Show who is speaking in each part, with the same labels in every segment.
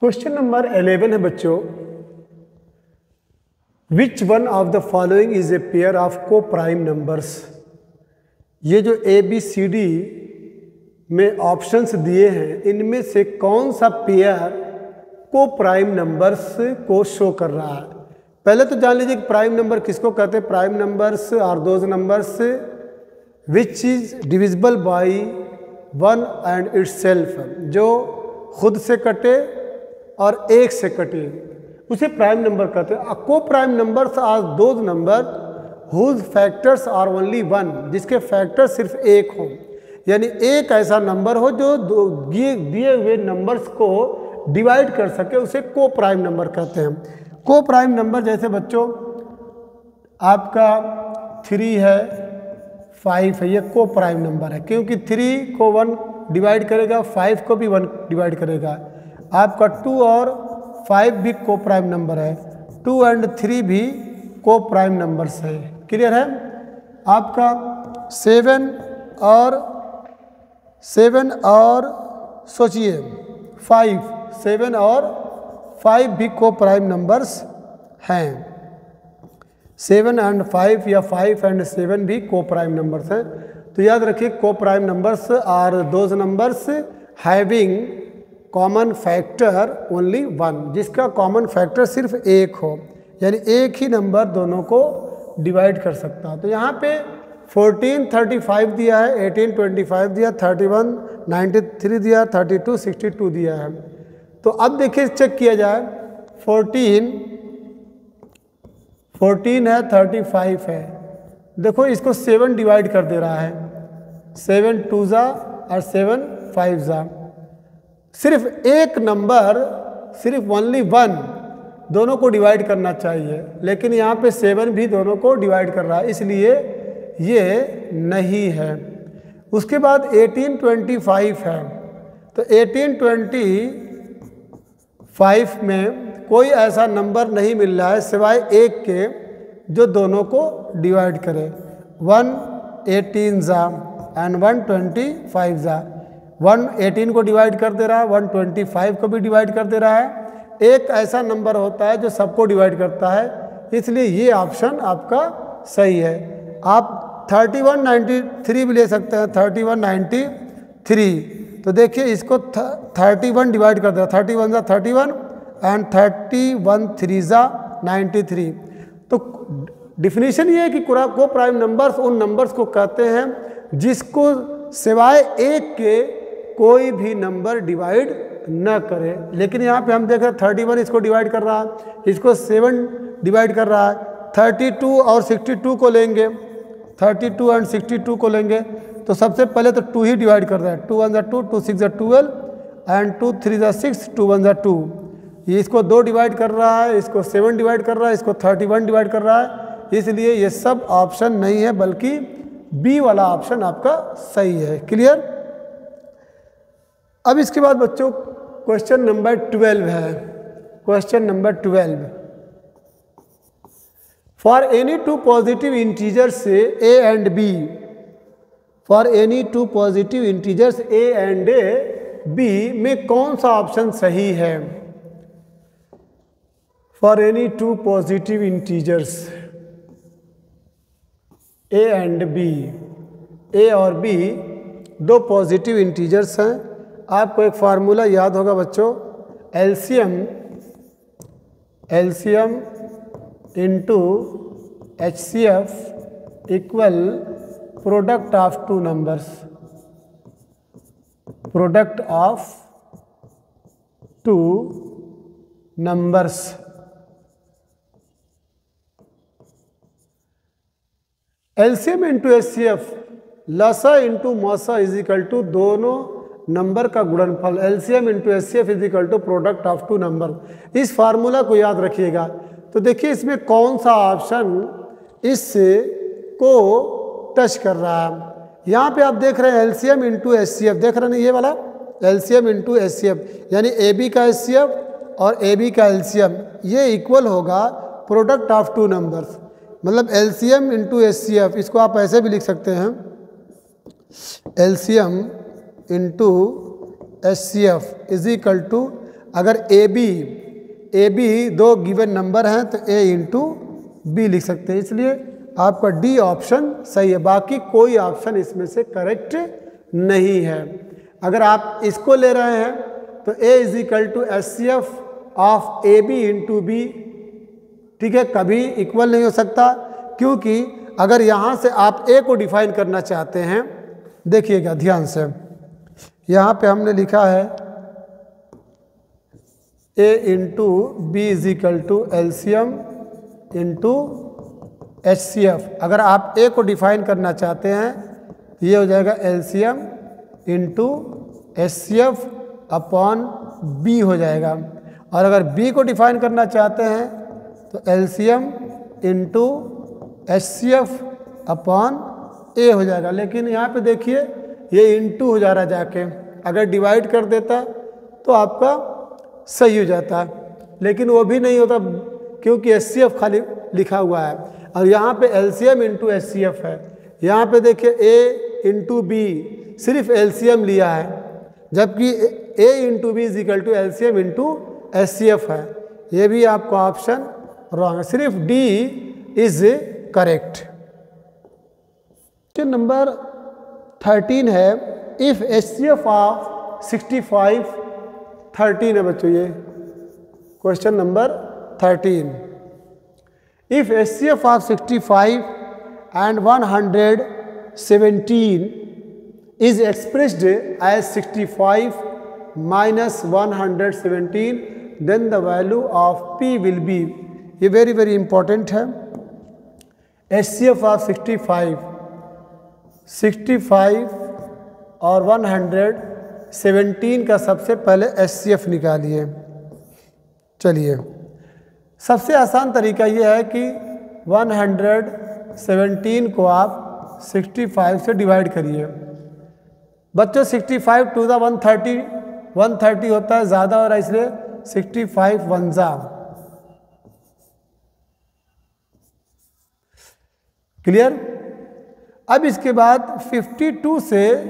Speaker 1: Question number 11 है बच्चों, which one of the following is a pair of को prime numbers. ये जो ए बी सी डी में ऑप्शंस दिए हैं, इनमें से कौन सा पेयर को प्राइम नंबर्स को शो कर रहा है। पहले तो जान लीजिए कि प्राइम नंबर किसको कहते हैं। Prime numbers are those numbers which is divisible by one and itself, जो खुद से कटे और एक से कटे, उसे प्राइम नंबर कहते हैं। को prime numbers are those number whose factors are only one, जिसके फैक्टर सिर्फ एक हों, यानी एक ऐसा नंबर हो जो दिए हुए नंबर्स को डिवाइड कर सके, उसे को प्राइम नंबर कहते हैं। को प्राइम नंबर जैसे बच्चों आपका 3 है, 5 है, ये को प्राइम नंबर है, क्योंकि 3 को 1 डिवाइड करेगा, 5 को भी 1 डिवाइड करेगा। आपका 2 और 5 भी को प्राइम नंबर है, 2 एंड 3 भी को प्राइम नंबर्स है। क्लियर है। आपका 7 और सोचिए 5, 7 और 5 भी को प्राइम नंबर्स हैं। 7 एंड 5 या 5 एंड 7 भी को प्राइम नंबर्स हैं। तो याद रखिए, को prime numbers are those numbers having common factor only 1, जिसका कॉमन फैक्टर सिर्फ एक हो, यानी एक ही नंबर दोनों को डिवाइड कर सकता है। तो यहाँ पे 14 35 दिया है, 18 25 दिया, 31 93 दिया, 32 62 दिया है। तो अब देखिए चेक किया जाए, 14 है, 35 है, देखो इसको 7 डिवाइड कर दे रहा है, 7 2 जा और 7 5 जा। सिर्फ एक नंबर, सिर्फ ओनली 1 दोनों को डिवाइड करना चाहिए, लेकिन यहाँ पे 7 भी दोनों को डिवाइड कर रहा है, इसलिए ये नहीं है। उसके बाद 18 25 है, तो 18 25 में कोई ऐसा नंबर नहीं मिल रहा है सिवाय एक के जो दोनों को डिवाइड करे। 1 18 जा एंड 1 25 जा। 1 18 को डिवाइड कर दे रहा है, 1 25 को भी डिवाइड कर दे रहा है। एक ऐसा नंबर होता है जो सबको डिवाइड करता है, इसलिए ये ऑप्शन आपका सही है। आप 31 93 भी ले सकते हैं, 31 93। तो देखिए इसको 31 डिवाइड कर दे रहा है, 31 जा 31 एंड 31 3 जा 93। तो डिफिनीशन ये है कि को प्राइम नंबर्स उन नंबर्स को कहते हैं जिसको सिवाय एक के कोई भी नंबर डिवाइड न करे। लेकिन यहाँ पे हम देख रहे हैं 31 इसको डिवाइड कर रहा है, इसको 7 डिवाइड कर रहा है, 32 और 62 को लेंगे, 32 एंड 62 को लेंगे, तो सबसे पहले तो 2 ही डिवाइड कर रहा है, 2 1 जा 2, 2 6 जा 12 एंड 2 3 जा 6, 2 1 जा 2। ये इसको 2 डिवाइड कर रहा है, इसको 7 डिवाइड कर रहा है, इसको 31 डिवाइड कर रहा है, इसलिए ये सब ऑप्शन नहीं है, बल्कि बी वाला ऑप्शन आपका सही है। क्लियर। अब इसके बाद बच्चों क्वेश्चन नंबर 12 है। Question number 12, for any 2 positive integers A and B, for any 2 positive integers A and B में कौन सा ऑप्शन सही है। For any 2 positive integers A and B, A और बी 2 पॉजिटिव इंटीजर्स हैं। आपको एक फार्मूला याद होगा बच्चों, LCM into HCF equal product of 2 numbers, product of 2 numbers. LCM into HCF, लसा इंटू मसा इज इक्वल टू दोनों नंबर का गुणनफल। LCM into HCF is equal to product of 2 number. इस फार्मूला को याद रखिएगा। तो देखिए इसमें कौन सा ऑप्शन इस को टच कर रहा है। यहाँ पे आप देख रहे हैं एलसीएम इंटू HCF, देख रहे हैं ये वाला एलसीएम इंटू HCF, यानी AB का HCF और AB का एलसीएम, ये इक्वल होगा प्रोडक्ट ऑफ 2 नंबर्स, मतलब एलसीएम इंटू HCF। इसको आप ऐसे भी लिख सकते हैं, LCM into HCF is equal to अगर ए बी दो गिवन नंबर हैं तो ए इंटू बी लिख सकते हैं, इसलिए आपका डी ऑप्शन सही है। बाकी कोई ऑप्शन इसमें से करेक्ट नहीं है। अगर आप इसको ले रहे हैं तो A is equal to H C F of A B into B, ठीक है, कभी इक्वल नहीं हो सकता, क्योंकि अगर यहाँ से आप ए को डिफाइन करना चाहते हैं, देखिएगा ध्यान से, यहाँ पे हमने लिखा है A into B is equal to LCM into H C F. अगर आप ए को डिफाइन करना चाहते हैं, ये हो जाएगा LCM into H C F upon B हो जाएगा। और अगर बी को डिफाइन करना चाहते हैं तो LCM into H C F upon A हो जाएगा। लेकिन यहाँ पे देखिए ये इंटू हो जा रहा है जाके, अगर डिवाइड कर देता तो आपका सही हो जाता, लेकिन वो भी नहीं होता क्योंकि एच सी एफ खाली लिखा हुआ है। और यहाँ पे LCM into H C F है। यहाँ पे देखिए ए इंटू बी सिर्फ एलसीएम लिया है, जबकि A into B is equal to LCM into H C F है। ये भी आपका ऑप्शन रॉन्ग है, सिर्फ D is correct. Question number 13 है, if H C F of 65 13 है बच्चों, ये question number 13। If H C F of 65 and 117 is expressed as 65 minus 117, then the value of P will be, ये very very important है, HCF of 65 और 117 का सबसे पहले HCF निकालिए। चलिए, सबसे आसान तरीका ये है कि 117 को आप 65 से डिवाइड करिए। बच्चों 65 टू द 130 होता है, ज़्यादा हो रहा है इसलिए 65 1 क्लियर। अब इसके बाद 52 से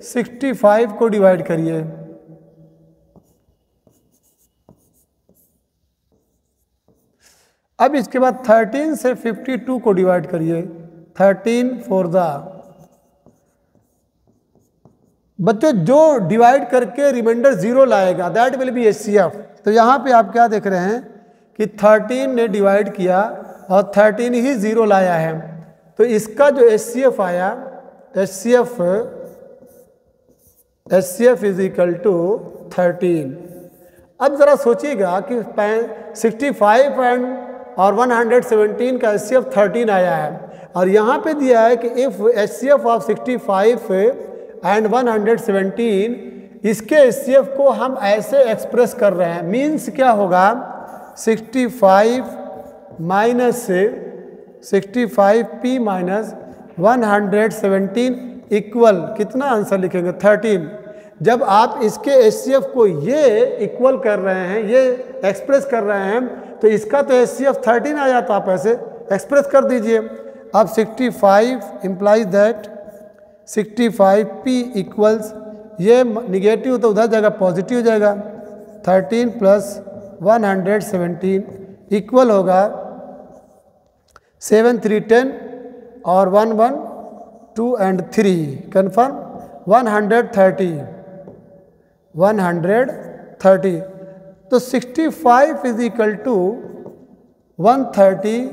Speaker 1: 65 को डिवाइड करिए। अब इसके बाद 13 से 52 को डिवाइड करिए। 13 4 बच्चों जो डिवाइड करके रिमाइंडर 0 लाएगा दैट विल बी HCF। तो यहाँ पे आप क्या देख रहे हैं कि 13 ने डिवाइड किया और 13 ही 0 लाया है, तो इसका जो HCF आया, HCF इज इक्वल टू 13। अब ज़रा सोचिएगा कि 65 और 117 का HCF 13 आया है, और यहाँ पे दिया है कि इफ़ HCF ऑफ 65 एंड 117, इसके HCF को हम ऐसे एक्सप्रेस कर रहे हैं। मीन्स क्या होगा, 65 माइनस 65P माइनस 117 इक्वल कितना आंसर लिखेंगे 13। जब आप इसके HCF को ये इक्वल कर रहे हैं, ये एक्सप्रेस कर रहे हैं, तो इसका तो HCF 13 आया, तो आप ऐसे एक्सप्रेस कर दीजिए। अब 65 इम्प्लाइज दैट 65P इक्वल्स, ये निगेटिव तो उधर जाएगा पॉजिटिव हो जाएगा, 13 प्लस 117 इक्वल होगा 7 3 10 और 1 1 2 and 3 कन्फर्म 130। तो 65 इज इक्वल टू 130,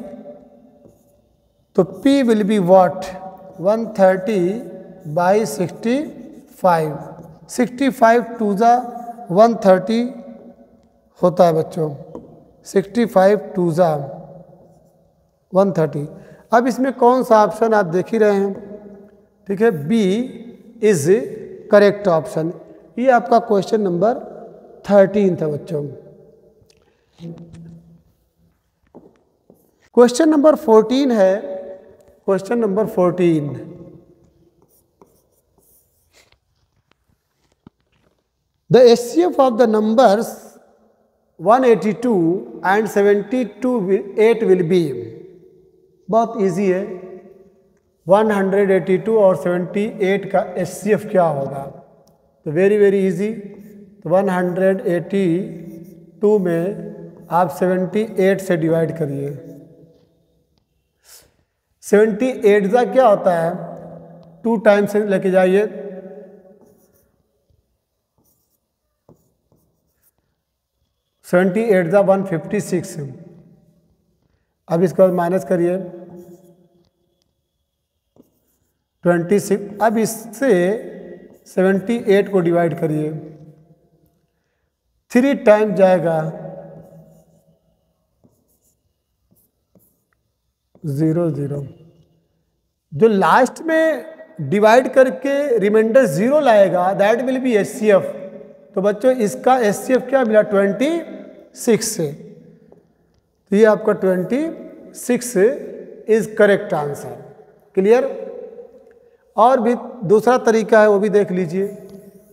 Speaker 1: तो P will be what 130 by 65। 65 two ज़ा 130 होता है बच्चों, 65 टू ज़ा 130। अब इसमें कौन सा ऑप्शन आप देख ही रहे हैं, ठीक है, B इज करेक्ट ऑप्शन। ये आपका क्वेश्चन नंबर 13 था बच्चों। क्वेश्चन नंबर 14 है, question number 14, the HCF of the numbers 182 and 78 will be. बहुत इजी है, 182 और 78 का HCF क्या होगा, तो वेरी वेरी इजी। तो 180 2 में आप 78 से डिवाइड करिए। 78 का क्या होता है, 2 टाइम से लेके जाइए, 78 का 156। अब इसके बाद माइनस करिए 26। अब इससे 78 को डिवाइड करिए, 3 टाइम जाएगा 0 0। जो लास्ट में डिवाइड करके रिमाइंडर 0 लाएगा दैट विल बी HCF। तो बच्चों इसका HCF क्या मिला, 26 से। तो ये आपका 26 इज करेक्ट आंसर। क्लियर। और भी दूसरा तरीका है, वो भी देख लीजिए।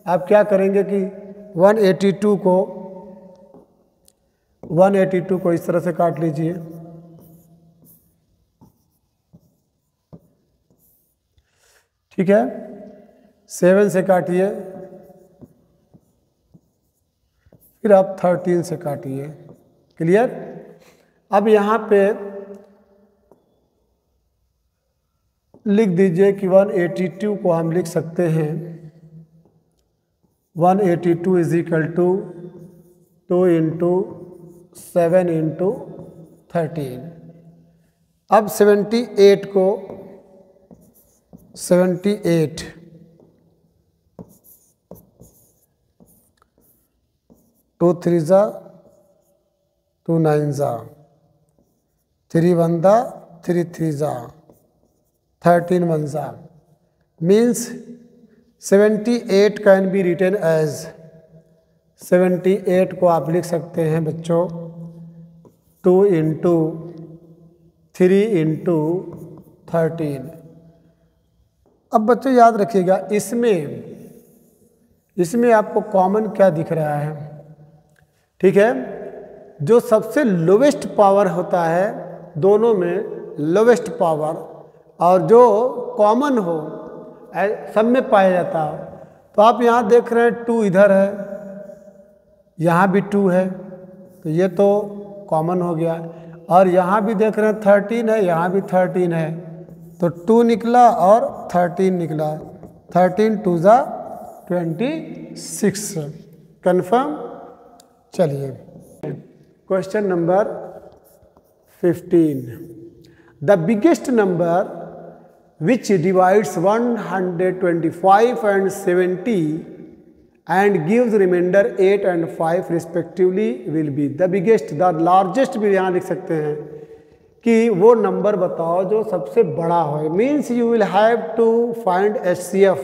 Speaker 1: आप क्या करेंगे कि 182 को इस तरह से काट लीजिए, ठीक है। 7 से काटिए, फिर आप 13 से काटिए। क्लियर। अब यहाँ पे लिख दीजिए कि 182 को हम लिख सकते हैं 182 is equal to 2 into 7 into 13। अब 78 को 78 2 3 जा 2 9 जा 3 1 जा 3 3 जा 13 1 जा means 78 can be written as 78 को आप लिख सकते हैं बच्चों 2 इंटू 3 इंटू 13। अब बच्चों याद रखिएगा इसमें आपको कॉमन क्या दिख रहा है, ठीक है। जो सबसे लोवेस्ट पावर होता है दोनों में, लोवेस्ट पावर, और जो कॉमन हो सब में पाया जाता हो। तो आप यहाँ देख रहे हैं 2 इधर है, यहाँ भी 2 है, तो ये तो कॉमन हो गया। और यहाँ भी देख रहे हैं 13 है, यहाँ भी 13 है, तो 2 निकला और 13 निकला। 13 2 जा 26। कन्फर्म। चलिए question number 15। The biggest number which divides 125 and 70 and gives remainder 8 and 5 respectively will be the biggest, the largest भी यहाँ लिख सकते हैं कि वो नंबर बताओ जो सबसे बड़ा हो। Means you will have to find HCF।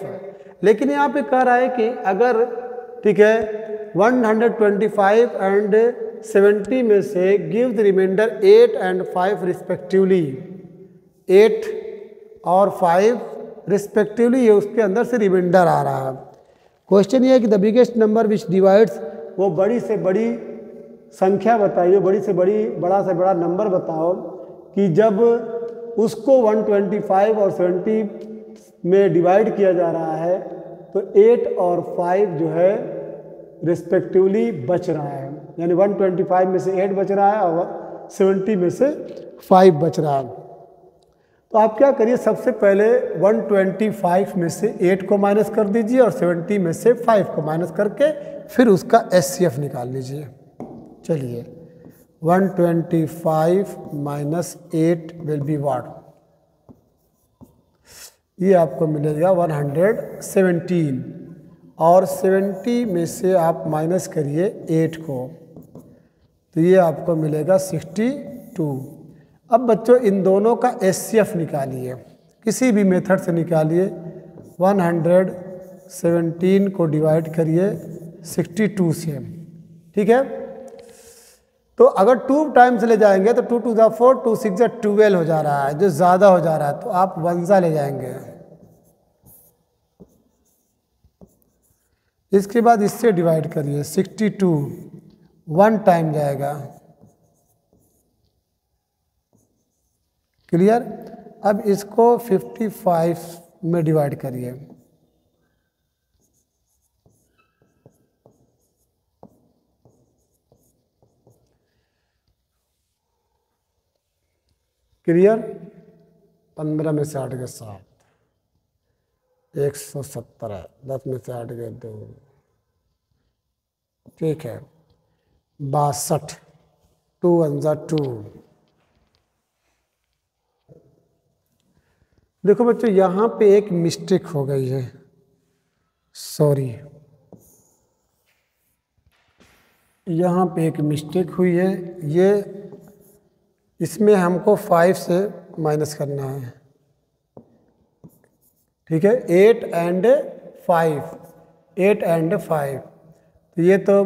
Speaker 1: लेकिन यहाँ पे कह रहा है कि अगर, ठीक है, 125 एंड 70 में से give the remainder 8 and 5 respectively, 8 और 5 रिस्पेक्टिवली, ये उसके अंदर से रिमाइंडर आ रहा है। क्वेश्चन ये है कि the biggest number which divides, वो बड़ी से बड़ी संख्या बताइए, बड़ी से बड़ा नंबर बताओ कि जब उसको 125 और 70 में डिवाइड किया जा रहा है तो 8 और 5 जो है रिस्पेक्टिवली बच रहा है। यानी 125 में से 8 बच रहा है और 70 में से 5 बच रहा है। तो आप क्या करिए, सबसे पहले 125 में से 8 को माइनस कर दीजिए और 70 में से 5 को माइनस करके फिर उसका HCF निकाल लीजिए। चलिए 125 माइनस 8 विल बी व्हाट, ये आपको मिलेगा 117 और 70 में से आप माइनस करिए 8 को, तो ये आपको मिलेगा 62। अब बच्चों इन दोनों का HCF निकालिए, किसी भी मेथड से निकालिए। 117 को डिवाइड करिए 62 से, ठीक है। तो अगर 2 टाइम्स ले जाएंगे तो 2 2 जा 4, 2 6 जा 12 हो जा रहा है, जो ज़्यादा हो जा रहा है, तो आप 1 जा ले जाएंगे। इसके बाद इससे डिवाइड करिए 62, 1 टाइम जाएगा। क्लियर। अब इसको 55 में डिवाइड करिए, क्लियर? 15 में से 8 गए 7, 170 है, 10 में से 8 गए 2, ठीक है, 62, 2 1 जा 2। देखो बच्चों यहाँ पे एक मिस्टेक हो गई है, सॉरी, यहाँ पे एक मिस्टेक हुई है, ये इसमें हमको 5 से माइनस करना है, ठीक है, 8 and 5, 8 and 5, तो ये तो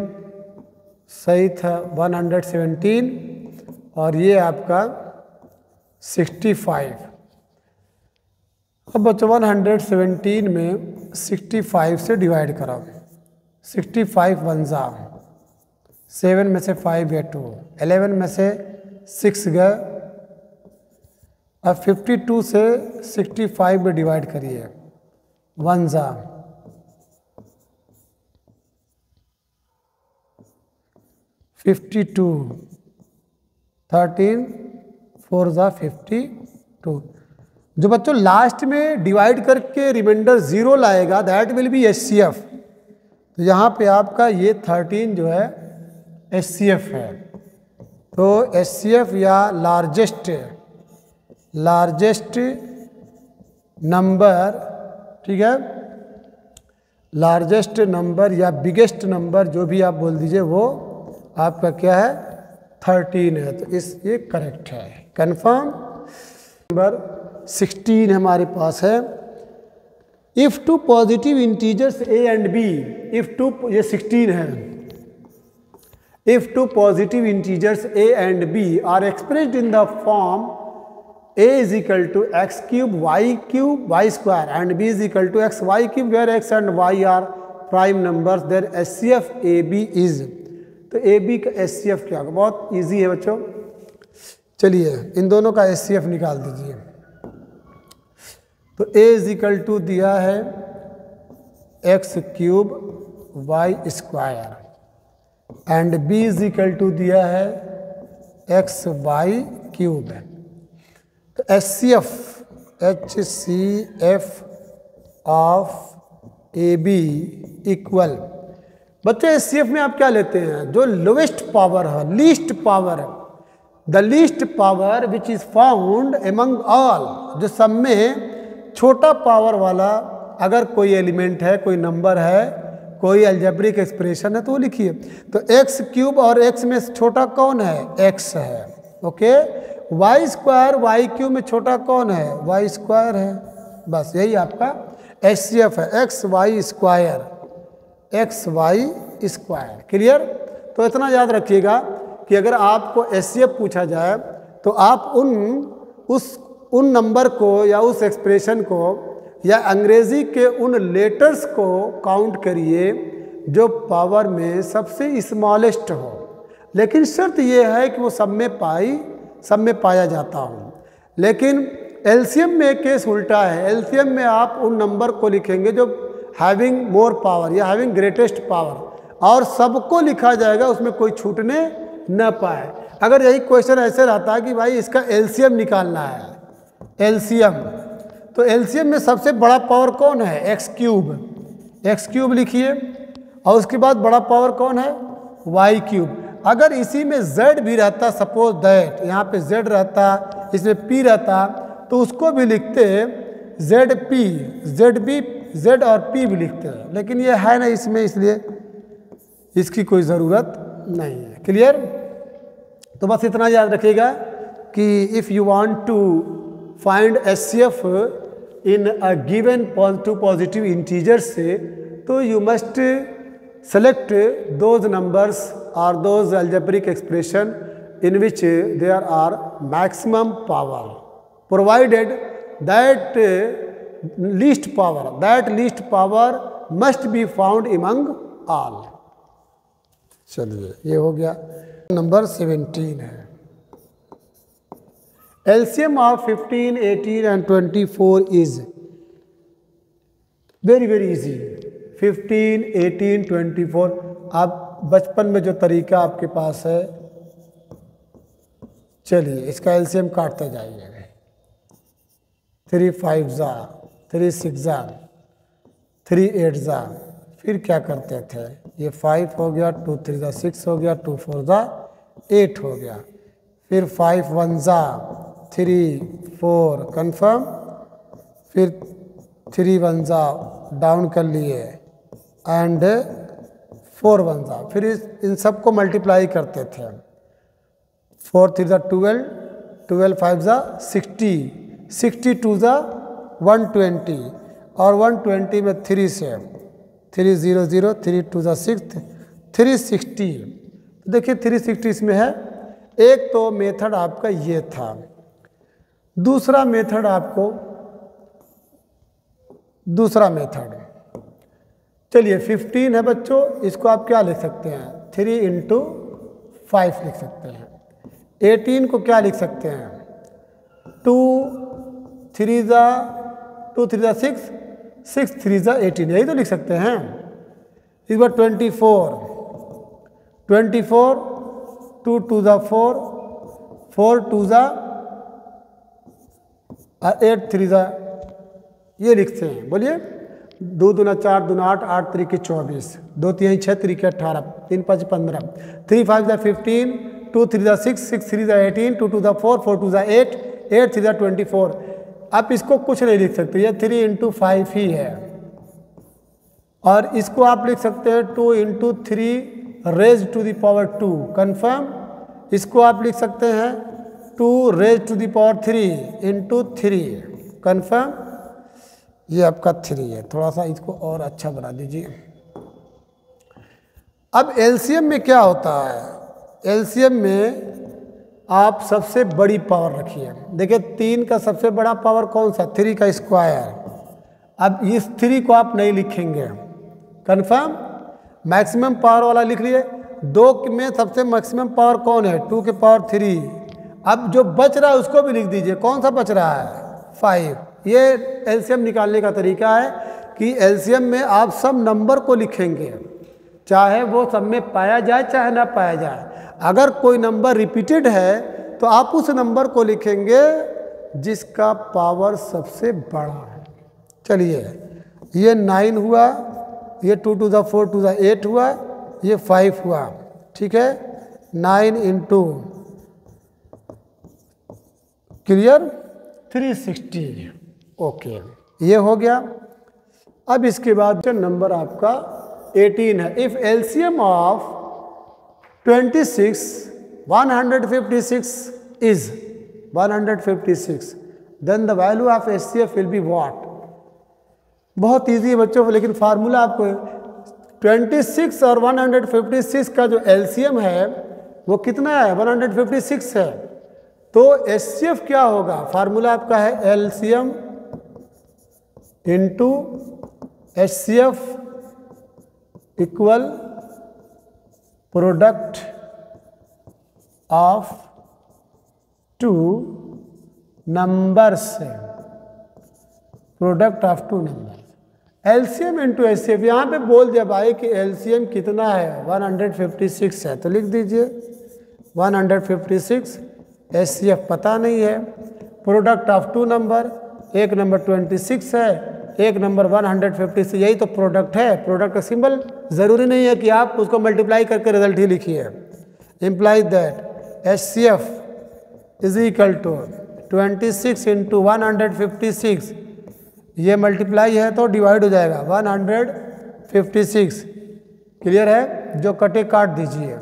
Speaker 1: सही था 117 और ये आपका 65। अब बच्चों 117 में 65 से डिवाइड करो, 65 1 जा 7 में से 5 गए 2, 11 में से 6 गए, अब 52 से 65 में डिवाइड करिए, 1 जा 52, 13 4 जा 52। जो बच्चों लास्ट में डिवाइड करके रिमाइंडर 0 लाएगा दैट विल बी HCF। तो यहाँ पे आपका ये 13 जो है HCF है। तो HCF या लार्जेस्ट नंबर, ठीक है, लार्जेस्ट नंबर या बिगेस्ट नंबर जो भी आप बोल दीजिए वो आपका क्या है 13 है। तो ये करेक्ट है, कंफर्म। नंबर 16 हमारे पास है, if two positive integers a and b, if two, ये 16 है, if two positive integers a and b are expressed in the form a is equal to x cube y square and b is equal to x y cube where x and y are prime numbers, then HCF AB is, तो AB का HCF क्या होगा? बहुत easy है बच्चों, चलिए इन दोनों का HCF निकाल दीजिए। तो A इज इक्वल टू दिया है x cube y square and B is equal to दिया है x y क्यूब है। तो HCF ऑफ AB इक्वल, बच्चों HCF में आप क्या लेते हैं? जो लोवेस्ट पावर है, लीस्ट पावर है, the least power which is found among all, जो सब में छोटा पावर वाला अगर कोई एलिमेंट है, कोई नंबर है, कोई अलजेब्रिक एक्सप्रेशन है तो वो लिखिए। तो x क्यूब और x में छोटा कौन है? x है, okay. y square y cube में छोटा कौन है? y स्क्वायर है। बस यही आपका HCF है, एक्स वाई स्क्वायर। क्लियर? तो इतना याद रखिएगा कि अगर आपको HCF पूछा जाए तो आप उन नंबर को या उस एक्सप्रेशन को या अंग्रेजी के उन लेटर्स को काउंट करिए जो पावर में सबसे स्मॉलेस्ट हो, लेकिन शर्त यह है कि वो सब में पाया जाता हो। लेकिन एलसीएम में केस उल्टा है, एलसीएम में आप उन नंबर को लिखेंगे जो हैविंग मोर पावर या हैविंग ग्रेटेस्ट पावर, और सबको लिखा जाएगा, उसमें कोई छूटने न पाए। अगर यही क्वेश्चन ऐसे रहता है कि भाई इसका एलसीएम निकालना है, एलसीएम, तो एलसीएम में सबसे बड़ा पावर कौन है? एक्स क्यूब लिखिए, और उसके बाद बड़ा पावर कौन है? Y cube. अगर इसी में z भी रहता, सपोज दैट यहाँ पे z रहता, इसमें p रहता, तो उसको भी लिखते z और p भी लिखते हैं, लेकिन ये है ना इसमें, इसलिए इसकी कोई ज़रूरत नहीं है। क्लियर? तो बस इतना याद रखिएगा कि if you want to find HCF in a given two positive integers से, तो you must select those numbers or those algebraic expression in which there are maximum power, provided that least power must be found among all। चलिए ये हो गया। Number 17 है, LCM of 15, 18 and 24 is very easy। 15, 18, 24, आप बचपन में जो तरीका आपके पास है चलिए इसका एलसीएम काटते जाइए। 3 5 जा, 3 6 जा, 3 8 जा, फिर क्या करते थे, ये 5 हो गया, 2 3 जा 6 हो गया, 2 4 जा 8 हो गया, फिर 5 1 जा 3 4 कन्फर्म, फिर 3 1 जा डाउन कर लिए एंड 4 1 जा, फिर इन सबको मल्टीप्लाई करते थे। 4 3 जा 12, 12 5 जा 60, 62 जा 120 और 120 में 3 से 3 0 0, 3 2 जा 6, 360। देखिए 360 इसमें है। एक तो मेथड आपका ये था, दूसरा मेथड चलिए 15 है बच्चों, इसको आप क्या लिख सकते हैं, 3 × 5 लिख सकते हैं। 18 को क्या लिख सकते हैं, 2 3 जा 6, 6 3 जा 18, यही तो लिख सकते हैं। इस बार 24 2 2 जा 4, 4 2 जा 8 3 जा, ये लिखते हैं। बोलिए 2 दूना 4 दूना 8, 8 3 24, 2 3 6 3 18, 3 5 15, 3 5 जा 15, 2 3 जा 6, 6 3 जा 18, 2 2 जा 4, 4 2 जा 8, 8 3 जा 24। आप इसको कुछ नहीं लिख सकते, ये 3 × 5 ही है। और इसको आप लिख सकते हैं 2 × 3 raise to the power 2 confirm. इसको आप लिख सकते हैं 2 raise to the power 3 × 3 confirm. ये आपका 3 है, थोड़ा सा इसको और अच्छा बना दीजिए। अब एलसीएम में क्या होता है, एलसीएम में आप सबसे बड़ी पावर रखिए। देखिए 3 का सबसे बड़ा पावर कौन सा, 3 का स्क्वायर। अब इस 3 को आप नहीं लिखेंगे, कन्फर्म। मैक्सिमम पावर वाला लिख लिए। 2 में सबसे मैक्सिमम पावर कौन है, 2 के पावर 3। अब जो बच रहा है उसको भी लिख दीजिए, कौन सा बच रहा है, 5। ये एलसीएम निकालने का तरीका है कि एलसीएम में आप सब नंबर को लिखेंगे, चाहे वो सब में पाया जाए चाहे ना पाया जाए। अगर कोई नंबर रिपीटेड है तो आप उस नंबर को लिखेंगे जिसका पावर सबसे बड़ा है। चलिए ये 9 हुआ, ये 2 2 जा 4 2 जा 8 हुआ, ये 5 हुआ, ठीक है। 9 × क्लियर 360, ओके, ये हो गया। अब इसके बाद जो नंबर आपका 18 है। If LCM of 26 156 is 156, then the value of HCF will be what? बहुत इजी है बच्चों, लेकिन फार्मूला आपको 26 और 156 का जो एलसीएम है वो कितना है, 156 है। तो HCF क्या होगा, फार्मूला आपका है LCM into HCF equal product of 2 numbers, product of 2 numbers. LCM into HCF, यहाँ पे बोल दिया भाई कि एलसीएम कितना है, 156 है, तो लिख दीजिए 156। HCF पता नहीं है। प्रोडक्ट ऑफ 2 नंबर, एक नंबर 26 है, एक नंबर 156, यही तो प्रोडक्ट है। प्रोडक्ट का सिंबल ज़रूरी नहीं है कि आप उसको मल्टीप्लाई करके रिजल्ट ही लिखिए। Implies that HCF is equal to 26 × 156, ये मल्टीप्लाई है तो डिवाइड हो जाएगा 156। क्लियर है, जो कटे काट दीजिए।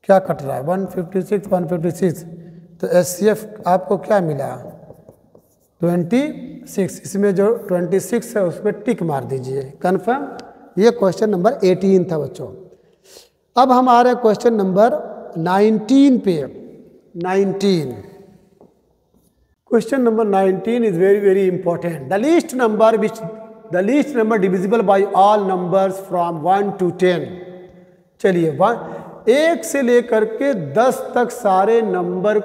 Speaker 1: क्या कट रहा है, 156 156, तो HCF आपको क्या मिला, 26। इसमें जो 26 है उस पर टिक मार दीजिए, कन्फर्म। ये क्वेश्चन नंबर 18 था बच्चों। अब हम आ रहे हैं क्वेश्चन नंबर 19 पे। 19 question number 19 is very very important. The least number divisible by all numbers from 1 to 10। चलिए 1 से लेकर के 10 तक सारे नंबर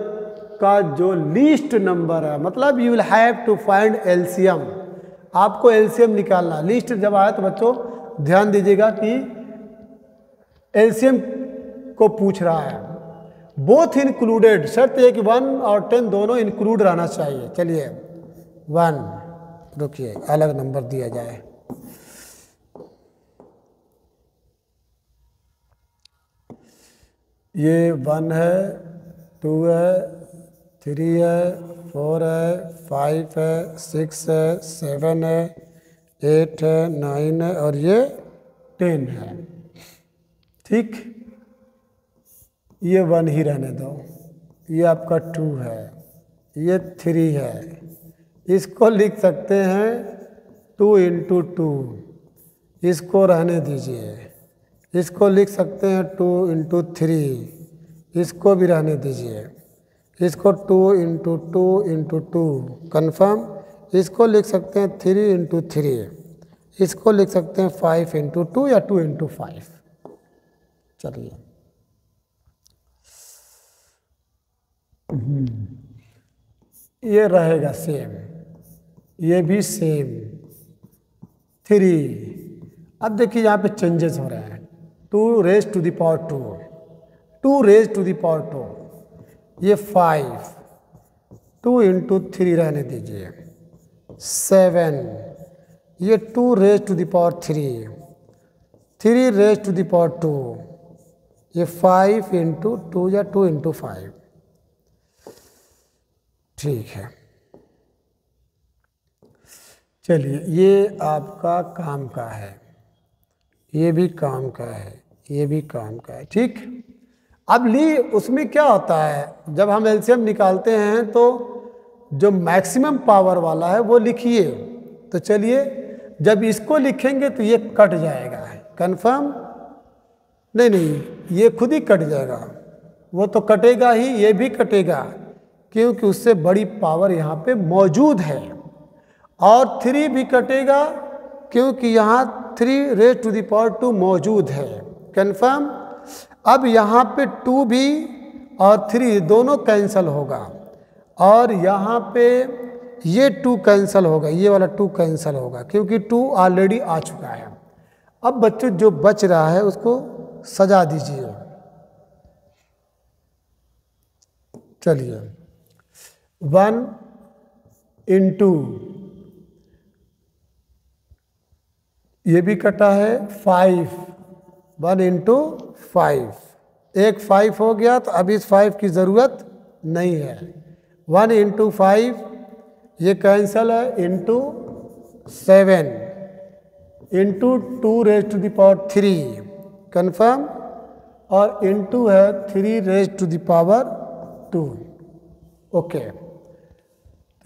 Speaker 1: का जो लीस्ट नंबर है, मतलब you will have to find LCM. आपको एलसीएम निकालना। लिस्ट जब आया तो बच्चों ध्यान दीजिएगा कि एलसीएम को पूछ रहा है। बोथ इंक्लूडेड, शर्त है कि 1 और 10 दोनों इंक्लूड रहना चाहिए। चलिए 1, रुकिए अलग नंबर दिया जाए। ये 1 है, 2 है, 3 है, 4 है, 5 है, 6 है, 7 है, 8 है, 9 है और ये 10 है। ठीक, ये 1 ही रहने दो। ये आपका 2 है, ये 3 है, इसको लिख सकते हैं 2 × 2, इसको रहने दीजिए। इसको लिख सकते हैं 2 × 3, इसको भी रहने दीजिए। इसको 2 × 2 × 2 कन्फर्म। इसको लिख सकते हैं 3 × 3, इसको लिख सकते हैं 5 × 2 या 2 × 5। चलिए ये रहेगा सेम, ये भी सेम 3। अब देखिए यहाँ पे चेंजेस हो रहे हैं। 2 raised to the power 2, 2 raised to the power 2, ये 5, 2 × 3 रहने दीजिए। 7, ये 2 raised to the power 3, 3 raised to the power 2, ये 5 × 2 या 2 × 5। ठीक है, चलिए ये आपका काम का है, ये भी काम का है, ये भी काम का है। ठीक, अब ली उसमें क्या होता है, जब हम एलसीएम निकालते हैं तो जो मैक्सिमम पावर वाला है वो लिखिए। तो चलिए जब इसको लिखेंगे तो ये कट जाएगा, कंफर्म? नहीं, ये खुद ही कट जाएगा। वो तो कटेगा ही, ये भी कटेगा, क्योंकि उससे बड़ी पावर यहाँ पे मौजूद है। और 3 भी कटेगा क्योंकि यहाँ 3 raised to the power 2 मौजूद है, कंफर्म? अब यहाँ पे 2 भी और 3 दोनों कैंसिल होगा, और यहाँ पे ये 2 कैंसिल होगा, ये वाला 2 कैंसिल होगा क्योंकि 2 ऑलरेडी आ चुका है। अब बच्चों जो बच रहा है उसको सजा दीजिए। चलिए 1 × ये भी कटा है 5, 1 × 5, एक 5 हो गया तो अब इस 5 की ज़रूरत नहीं है। 1 × 5 ये कैंसल है, × 7 × 2 raised to the power 3 confirm, और × है 3 raised to the power 2। Okay,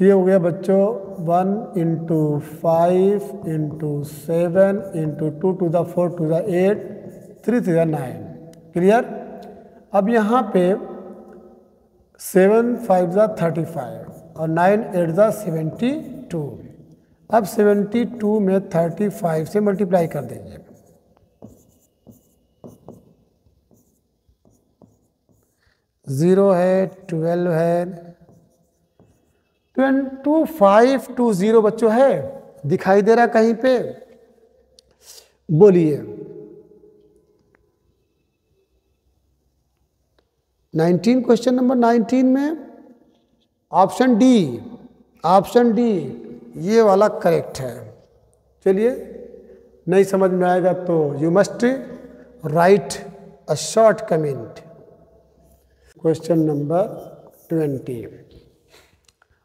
Speaker 1: ये हो गया बच्चों 1 × 5 × 7 × 2 to the 4 to the 8 3 to the 9। Clear? अब यहाँ पे 7 5 35 और 9 8 72। अब 72 में 35 से मल्टीप्लाई कर देंगे। ज़ीरो है, 12 है, 2520 बच्चों है, दिखाई दे रहा कहीं पे? बोलिए 19, क्वेश्चन नंबर 19 में ऑप्शन डी ये वाला करेक्ट है। चलिए नहीं समझ में आएगा तो you must write a short comment. Question number 20,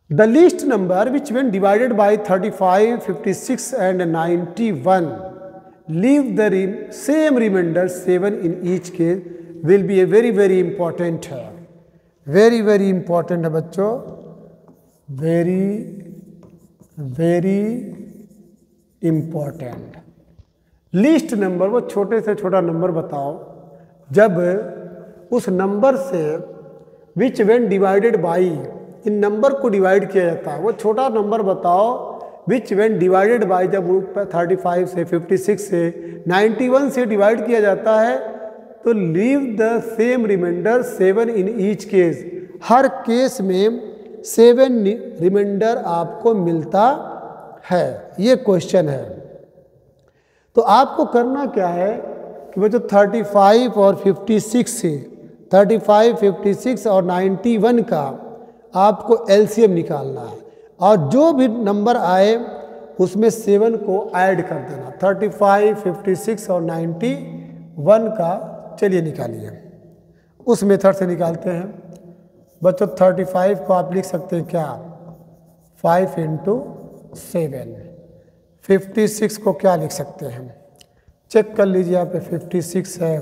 Speaker 1: the least number which when divided by 35, 56 and 91 leave the same remainder 7 in each case will be a very important है, very important है बच्चों, very important। लीस्ट नंबर, वो छोटे से छोटा number बताओ जब उस नंबर से विच when divided by, in number को डिवाइड किया जाता है, वो छोटा नंबर बताओ विच व्हेन डिवाइडेड बाई, जब 35 से 56 से 91 से डिवाइड किया जाता है तो leave the same remainder 7 in each case, हर केस में 7 रिमाइंडर आपको मिलता है। ये क्वेश्चन है। तो आपको करना क्या है कि बच्चों 35 और 56 से 35, 56 और 91 का आपको एलसीएम निकालना है और जो भी नंबर आए उसमें 7 को ऐड कर देना। 35, 56 और 91 का चलिए निकालिए। उस मेथड से निकालते हैं बच्चों। 35 को आप लिख सकते हैं क्या, 5 × 7। 56 को क्या लिख सकते हैं, चेक कर लीजिए यहाँ पे 56 है,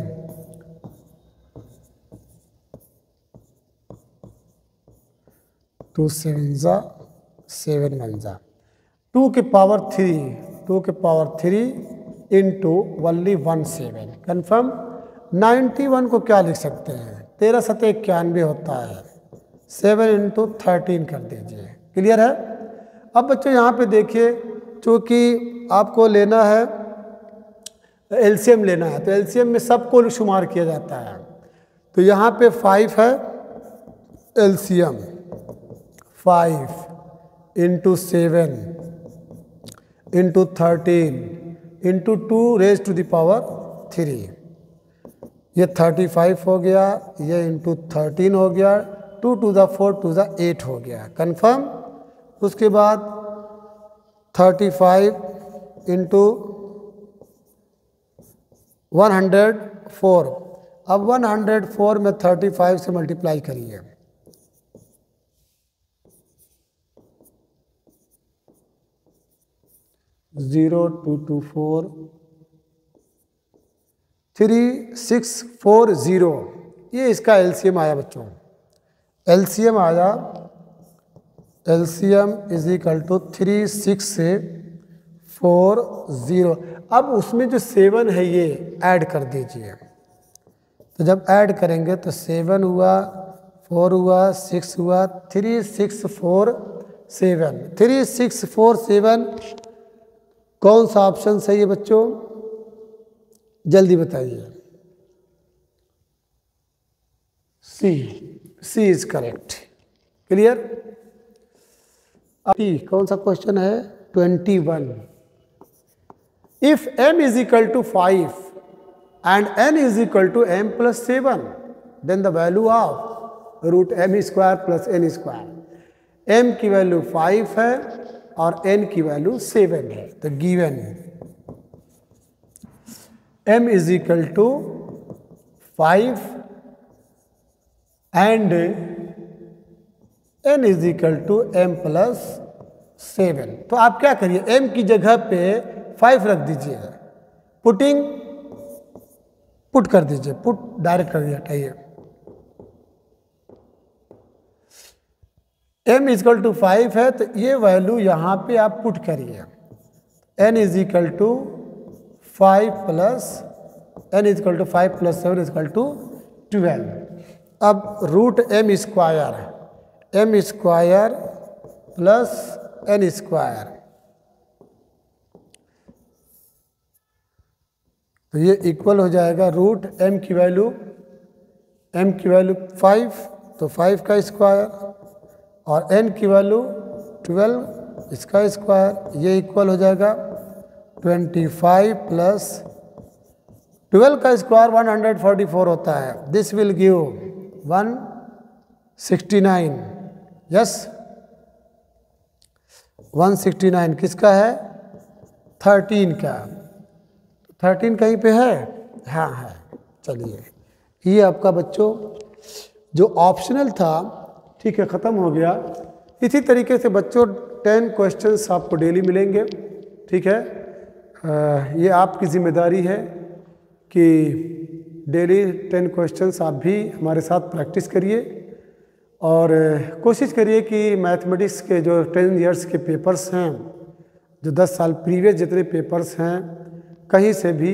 Speaker 1: 2 7 × 7 × 2 की पावर 3 इंटू ओनली 17। कन्फर्म। 91 को क्या लिख सकते हैं, 13 × 7 = 91 होता है, 7 × 13 कर दीजिए। क्लियर है। अब बच्चों यहाँ पे देखिए, चूँकि आपको लेना है एलसीएम लेना है, तो एलसीएम में सबको शुमार किया जाता है। तो यहाँ पे 5 है LCM, 5 × 7 × 13 × 2 raised to the power 3। ये 35 हो गया, ये × 13 हो गया, 2 to the 4 to the 8 हो गया। कन्फर्म। उसके बाद 35 × 104। अब 104 में 35 से मल्टीप्लाई करिए, 0 2 2 4 3 6 4 0। ये इसका एलसीएम आया बच्चों। एलसीएम आया, एलसीएम = 3 6 4 0। अब उसमें जो 7 है ये ऐड कर दीजिए। तो जब ऐड करेंगे तो 7 हुआ, 4 हुआ, 6 हुआ, 3 6 4 7। 3 6 4 7 कौन सा ऑप्शन सही है बच्चों, जल्दी बताइए। सी इज करेक्ट। क्लियर। कौन सा क्वेश्चन है, 21। If m = 5 and n = m + 7, then the value of √m² + n²। m की वैल्यू 5 है और n की वैल्यू 7 है। तो given m = 5 and n = m + 7। तो आप क्या करिए, m की जगह पे 5 रख दीजिए, पुट कर दीजिए, पुट डायरेक्ट कर दिया, हटाइए। m = 5 है तो ये वैल्यू यहाँ पे आप पुट करिए, n = 5 + 7 = 12। अब √m² + n², तो ये इक्वल हो जाएगा √m की वैल्यू 5, तो 5 का स्क्वायर, और n की वैल्यू 12, इसका स्क्वायर। ये इक्वल हो जाएगा 25 + 12 का स्क्वायर 144 होता है। This will give 169। यस, 169 किसका है, 13 का। 13 कहीं पे है, हाँ है। चलिए, ये आपका बच्चों जो ऑप्शनल था, ठीक है, ख़त्म हो गया। इसी तरीके से बच्चों 10 क्वेश्चंस आपको डेली मिलेंगे। ठीक है, ये आपकी ज़िम्मेदारी है कि डेली 10 क्वेश्चंस आप भी हमारे साथ प्रैक्टिस करिए और कोशिश करिए कि मैथमेटिक्स के जो 10 इयर्स के पेपर्स हैं, जो 10 साल प्रीवियस जितने पेपर्स हैं, कहीं से भी,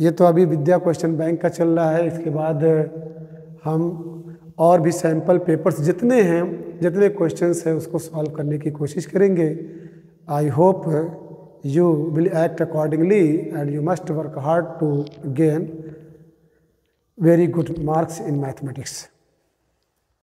Speaker 1: ये तो अभी विद्या क्वेश्चन बैंक का चल रहा है, इसके बाद हम और भी सैम्पल पेपर्स जितने हैं, जितने क्वेश्चंस हैं, उसको सॉल्व करने की कोशिश करेंगे। I hope you will act accordingly and you must work hard to gain very good marks in mathematics.